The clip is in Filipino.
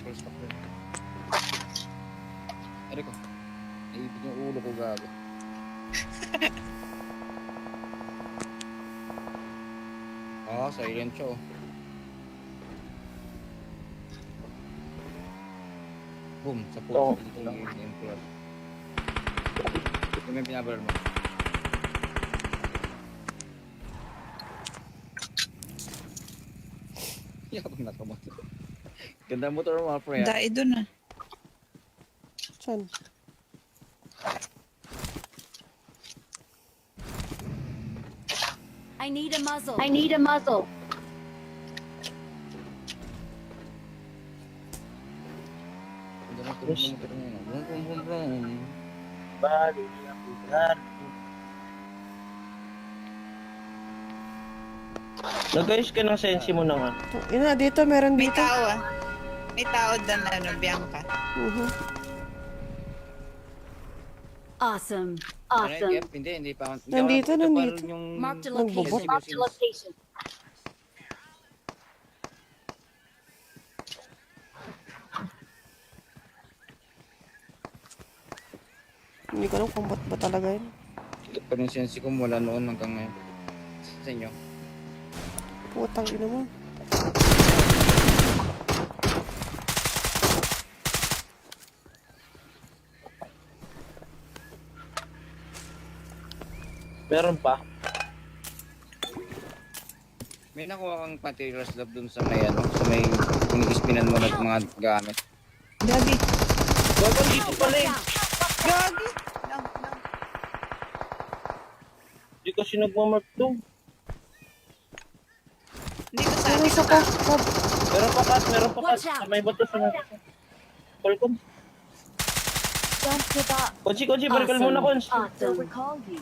full stock rin. Ari ko. Naipit yung ulo ko gago. Silent siya oh. Boom, sa puto dito lang yung emperor. Ito may pinabaral mo. Yakapag nakamotor. Ganda motor mo mga pre. Dai dun ah. Saan? I need a muzzle. I need a muzzle. Ganda ng motor niya. Brum brum brum brum. Bali, nakular. Nag-ayos ka ng sensi mo naman. Ina, dito, meron May dito. tao ah. May tao doon ano, Bianca. Awesome. Ano Awesome. yun? Hindi pa. Nandito, nandito. Yung Marked a Nagbubot. location. Marked a location. Hindi ko alam kung ba't ba talaga yun. pa rin sensi ko mula noon hanggang ngayon. Sa inyo. Putang ina mo. Meron pa. May nakuha kang materials lab dun sa may ano, sa may iniispinan mo ng mga gamit. Gagi. Bago dito pala eh. Gagi. Lang. Hindi kasi nagmamark to. Hindi ko sa Ano akin. isa ka? Sab. Meron pa kat, meron pa kat. Watch out. Sa may bato, sa may bato. Kolkon. Don't give up. Konsi, barikal muna, Kons. Awesome. Recall you.